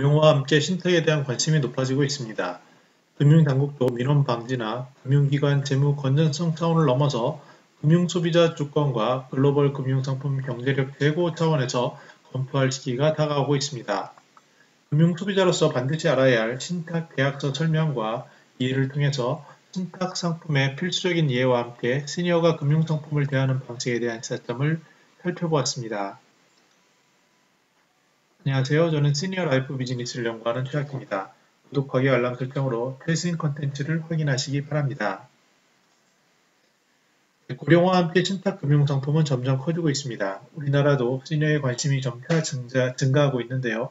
고령화와 함께 신탁에 대한 관심이 높아지고 있습니다. 금융당국도 민원 방지나 금융기관 재무 건전성 차원을 넘어서 금융소비자 주권과 글로벌 금융상품 경제력 제고 차원에서 검토할 시기가 다가오고 있습니다. 금융소비자로서 반드시 알아야 할 신탁 계약서 설명과 이해를 통해서 신탁 상품의 필수적인 이해와 함께 시니어가 금융상품을 대하는 방식에 대한 시사점을 살펴보았습니다. 안녕하세요. 저는 시니어 라이프 비즈니스를 연구하는 최학기입니다. 구독하기 알람 설정으로 최신 컨텐츠를 확인하시기 바랍니다. 고령화와 함께 신탁 금융상품은 점점 커지고 있습니다. 우리나라도 시니어의 관심이 점차 증가하고 있는데요.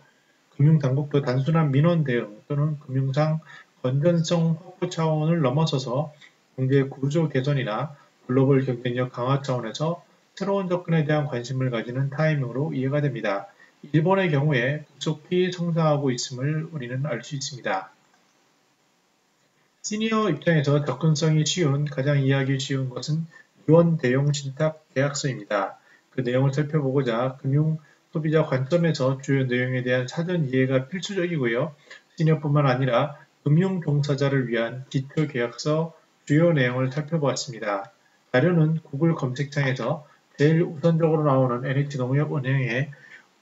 금융당국도 단순한 민원 대응 또는 금융상 건전성 확보 차원을 넘어서서 경제 구조 개선이나 글로벌 경쟁력 강화 차원에서 새로운 접근에 대한 관심을 가지는 타이밍으로 이해가 됩니다. 일본의 경우에 급속히 성장하고 있음을 우리는 알 수 있습니다. 시니어 입장에서 접근성이 쉬운, 가장 이해하기 쉬운 것은 유언 대용 신탁 계약서입니다. 그 내용을 살펴보고자 금융 소비자 관점에서 주요 내용에 대한 사전 이해가 필수적이고요. 시니어뿐만 아니라 금융 종사자를 위한 기초 계약서 주요 내용을 살펴보았습니다. 자료는 구글 검색창에서 제일 우선적으로 나오는 NH농협은행의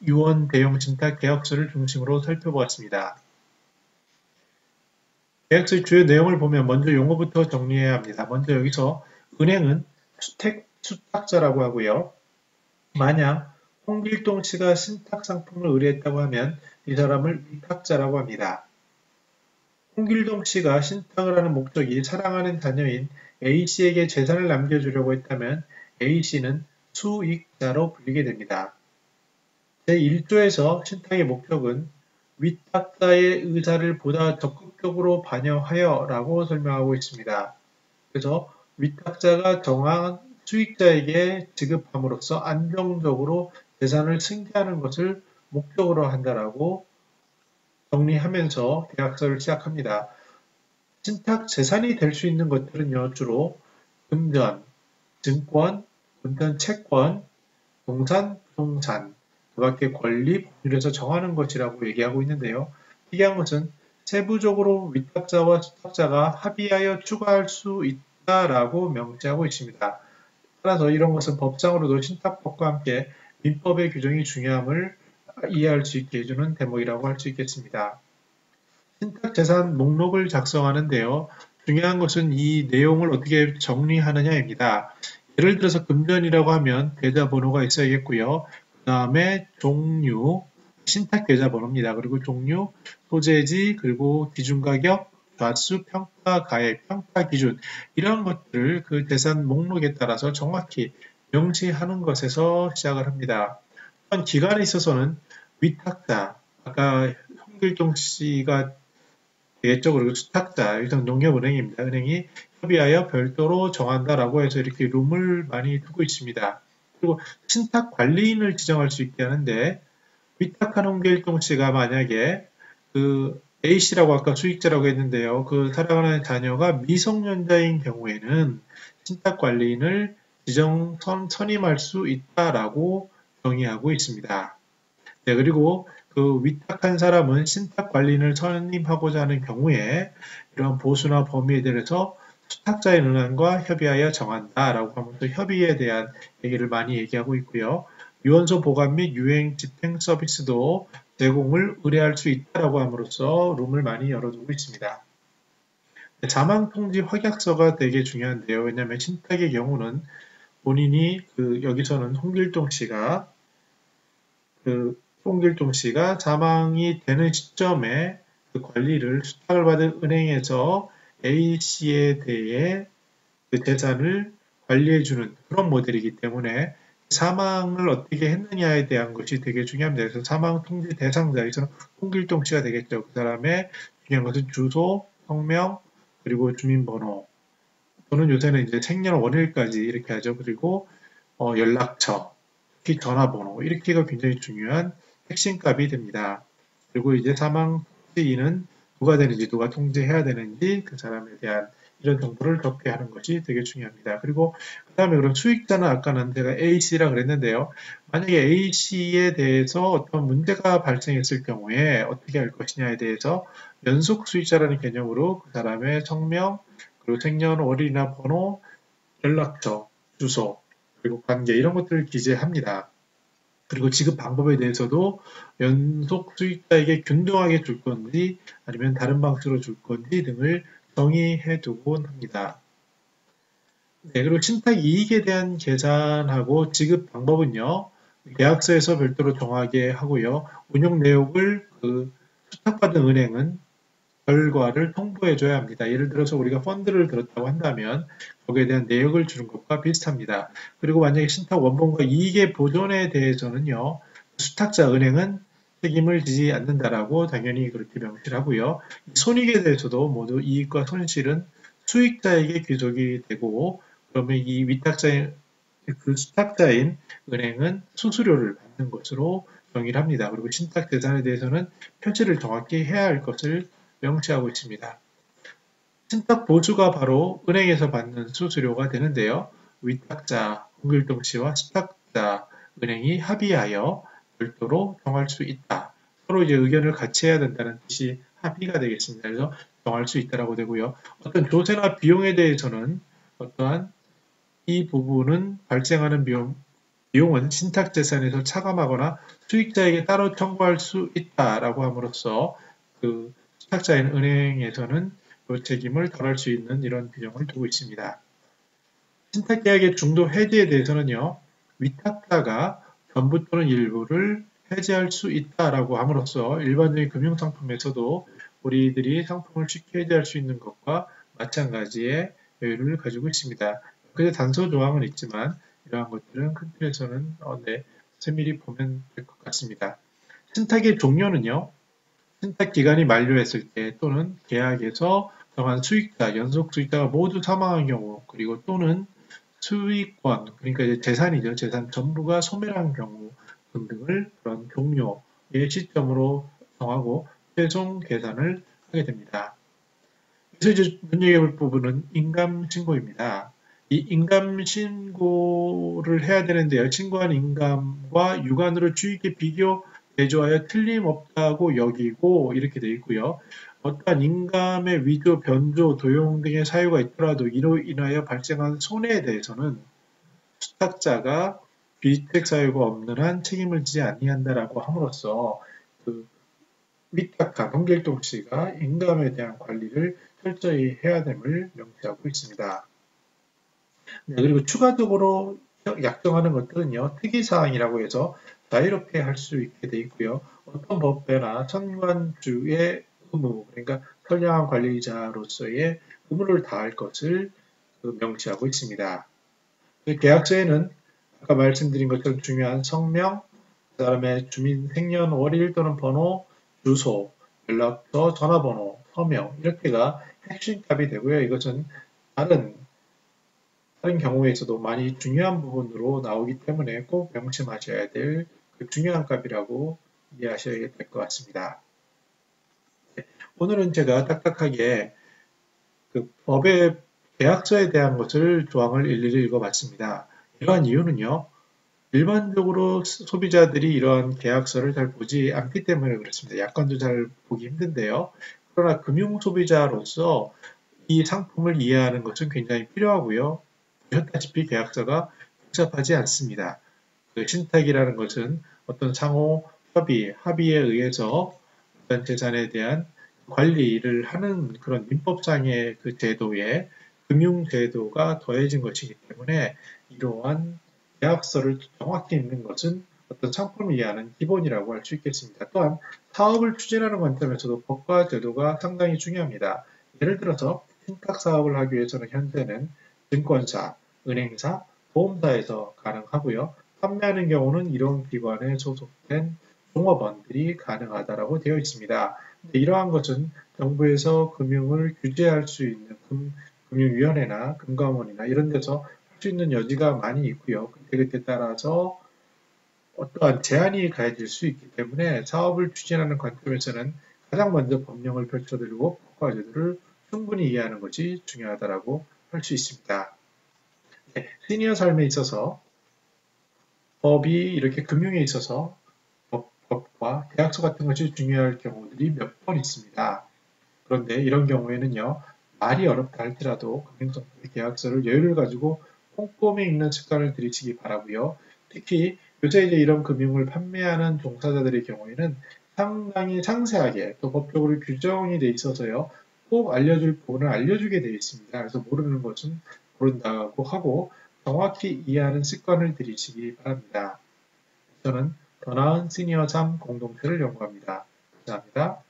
유언 대용 신탁 계약서를 중심으로 살펴보았습니다. 계약서의 주요 내용을 보면 먼저 용어부터 정리해야 합니다. 먼저 여기서 은행은 수탁자라고 하고요. 만약 홍길동 씨가 신탁 상품을 의뢰했다고 하면 이 사람을 위탁자라고 합니다. 홍길동 씨가 신탁을 하는 목적이 사랑하는 자녀인 A씨에게 재산을 남겨주려고 했다면 A씨는 수익자로 불리게 됩니다. 제1조에서 신탁의 목적은 위탁자의 의사를 보다 적극적으로 반영하여 라고 설명하고 있습니다. 그래서 위탁자가 정한 수익자에게 지급함으로써 안정적으로 재산을 승계하는 것을 목적으로 한다라고 정리하면서 계약서를 시작합니다. 신탁 재산이 될 수 있는 것들은요, 주로 금전, 증권, 금전 채권, 동산, 부동산, 그 밖에 권리, 법률에서 정하는 것이라고 얘기하고 있는데요. 특이한 것은 세부적으로 위탁자와 수탁자가 합의하여 추가할 수 있다라고 명시하고 있습니다. 따라서 이런 것은 법상으로도 신탁법과 함께 민법의 규정이 중요함을 이해할 수 있게 해주는 대목이라고 할 수 있겠습니다. 신탁재산 목록을 작성하는데요. 중요한 것은 이 내용을 어떻게 정리하느냐입니다. 예를 들어서 금전이라고 하면 계좌번호가 있어야겠고요. 그 다음에 종류, 신탁 계좌번호입니다. 그리고 종류, 소재지, 그리고 기준가격, 좌수, 평가, 가액, 평가 기준 이런 것들을 그 재산 목록에 따라서 정확히 명시하는 것에서 시작을 합니다. 또한 기간에 있어서는 위탁자, 아까 홍길동 씨가 되겠죠. 그리고 수탁자, 여기서 농협은행입니다. 은행이 협의하여 별도로 정한다라고 해서 이렇게 룸을 많이 두고 있습니다. 그리고 신탁 관리인을 지정할 수 있게 하는데 위탁한 홍길동 씨가 만약에 그 A씨라고 아까 수익자라고 했는데요. 그 사랑하는 자녀가 미성년자인 경우에는 신탁 관리인을 선임할 수 있다라고 정의하고 있습니다. 네, 그리고 그 위탁한 사람은 신탁 관리인을 선임하고자 하는 경우에 이런 보수나 범위에 대해서 수탁자의 논안과 협의하여 정한다라고 하면서 협의에 대한 얘기를 많이 얘기하고 있고요. 유언서 보관 및 유행 집행 서비스도 제공을 의뢰할 수 있다라고 함으로써 룸을 많이 열어두고 있습니다. 자망통지 확약서가 되게 중요한데요. 왜냐하면 신탁의 경우는 본인이 여기서는 홍길동 씨가 사망이 되는 시점에 그 관리를 수탁을 받은 은행에서 A씨에 대해 그 재산을 관리해주는 그런 모델이기 때문에 사망을 어떻게 했느냐에 대한 것이 되게 중요합니다. 그래서 사망 통지 대상자에서는 홍길동 씨가 되겠죠. 그 사람의 중요한 것은 주소, 성명, 그리고 주민번호 또는 요새는 이제 생년월일까지 이렇게 하죠. 그리고 연락처, 특히 전화번호 이렇게가 굉장히 중요한 핵심값이 됩니다. 그리고 이제 사망 통지인은 누가 되는지, 누가 통지해야 되는지 그 사람에 대한 이런 정보를 적게 하는 것이 되게 중요합니다. 그리고 그 다음에 그럼 수익자는 아까는 제가 A씨라 그랬는데요. 만약에 A씨에 대해서 어떤 문제가 발생했을 경우에 어떻게 할 것이냐에 대해서 연속 수익자라는 개념으로 그 사람의 성명, 그리고 생년월일이나 번호, 연락처, 주소, 그리고 관계 이런 것들을 기재합니다. 그리고 지급 방법에 대해서도 연속 수익자에게 균등하게 줄 건지 아니면 다른 방식으로 줄 건지 등을 정의해 두곤 합니다. 네, 그리고 신탁 이익에 대한 계산하고 지급 방법은요, 계약서에서 별도로 정하게 하고요, 운용 내역을 수탁받은 은행은 결과를 통보해줘야 합니다. 예를 들어서 우리가 펀드를 들었다고 한다면 거기에 대한 내역을 주는 것과 비슷합니다. 그리고 만약에 신탁 원본과 이익의 보존에 대해서는요, 수탁자 은행은 책임을 지지 않는다라고 당연히 그렇게 명시를 하고요. 손익에 대해서도 모두 이익과 손실은 수익자에게 귀속이 되고, 그러면 이 위탁자인 그 수탁자인 은행은 수수료를 받는 것으로 정의를 합니다. 그리고 신탁 재산에 대해서는 표시를 정확히 해야 할 것을 명시하고 있습니다. 신탁 보수가 바로 은행에서 받는 수수료가 되는데요. 위탁자, 홍길동씨와 수탁자, 은행이 합의하여 별도로 정할 수 있다. 서로 이제 의견을 같이 해야 된다는 뜻이 합의가 되겠습니다. 그래서 정할 수 있다라고 되고요. 어떤 조세나 비용에 대해서는 어떠한 이 부분은 발생하는 비용은 신탁재산에서 차감하거나 수익자에게 따로 청구할 수 있다라고 함으로써 그 수탁자인 은행에서는 그 책임을 덜할 수 있는 이런 규정을 두고 있습니다. 신탁계약의 중도 해지에 대해서는요, 위탁자가 전부 또는 일부를 해지할 수 있다라고 함으로써 일반적인 금융상품에서도 우리들이 상품을 쉽게 해지할 수 있는 것과 마찬가지의 여유를 가지고 있습니다. 그래서 단서 조항은 있지만 이러한 것들은 큰 틀에서는 세밀히 보면 될 것 같습니다. 신탁의 종료는요, 신탁 기간이 만료했을 때 또는 계약에서 정한 수익자, 연속 수익자가 모두 사망한 경우, 그리고 또는 수익권, 그러니까 이제 재산이죠. 재산 전부가 소멸한 경우 등등을 그런 종료의 시점으로 정하고 최종 계산을 하게 됩니다. 그래서 이제 눈여겨볼 부분은 인감신고입니다. 이 인감신고를 해야 되는데요. 신고한 인감과 유관으로 주의깊게 비교, 대조하여 틀림없다고 여기고 이렇게 되어 있고요. 어떠한 인감의 위조, 변조, 도용 등의 사유가 있더라도 이로 인하여 발생한 손해에 대해서는 수탁자가 비주택 사유가 없는 한 책임을 지지 아니한다라고 함으로써 그 위탁한 홍길동 씨가 인감에 대한 관리를 철저히 해야 됨을 명시하고 있습니다. 네, 그리고 추가적으로 약정하는 것들은요, 특이사항이라고 해서 자유롭게 할 수 있게 돼 있고요. 어떤 법배나 선관주의 의무, 그러니까 선량한 관리자로서의 의무를 다할 것을 명시하고 있습니다. 계약서에는 아까 말씀드린 것처럼 중요한 성명, 그 다음에 주민 생년월일 또는 번호, 주소, 연락처, 전화번호, 서명 이렇게가 핵심 값이 되고요. 이것은 다른 경우에서도 많이 중요한 부분으로 나오기 때문에 꼭 명심하셔야 될 그 중요한 값이라고 이해하셔야 될 것 같습니다. 오늘은 제가 딱딱하게 그 법의 계약서에 대한 것을 조항을 일일이 읽어봤습니다. 이러한 이유는요. 일반적으로 소비자들이 이러한 계약서를 잘 보지 않기 때문에 그렇습니다. 약관도 잘 보기 힘든데요. 그러나 금융 소비자로서 이 상품을 이해하는 것은 굉장히 필요하고요. 보셨다시피 계약서가 복잡하지 않습니다. 그 신탁이라는 것은 어떤 상호 협의, 합의에 의해서 어떤 재산에 대한 관리를 하는 그런 민법상의 그 제도에 금융제도가 더해진 것이기 때문에 이러한 계약서를 정확히 읽는 것은 어떤 상품을 이해하는 기본이라고 할 수 있겠습니다. 또한 사업을 추진하는 관점에서도 법과 제도가 상당히 중요합니다. 예를 들어서 신탁 사업을 하기 위해서는 현재는 증권사, 은행사, 보험사에서 가능하고요. 판매하는 경우는 이런 기관에 소속된 종업원들이 가능하다고 되어 있습니다. 이러한 것은 정부에서 금융을 규제할 수 있는 금융위원회나 금감원이나 이런 데서 할 수 있는 여지가 많이 있고요. 그때 따라서 어떠한 제한이 가해질 수 있기 때문에 사업을 추진하는 관점에서는 가장 먼저 법령을 펼쳐들고 법과 제도를 충분히 이해하는 것이 중요하다라고 할 수 있습니다. 네, 시니어 삶에 있어서 법이 이렇게 금융에 있어서 법과 계약서 같은 것이 중요할 경우들이 몇 번 있습니다. 그런데 이런 경우에는요, 말이 어렵다 할지라도 금융상품의 계약서를 여유를 가지고 꼼꼼히 읽는 습관을 들이시기 바라고요. 특히 요새 이제 이런 금융을 판매하는 종사자들의 경우에는 상당히 상세하게 또 법적으로 규정이 돼 있어서요, 꼭 알려줄 부분을 알려주게 되어 있습니다. 그래서 모르는 것은 모른다고 하고 정확히 이해하는 습관을 들이시기 바랍니다. 저는 더 나은 시니어 삶 공동체를 연구합니다. 감사합니다.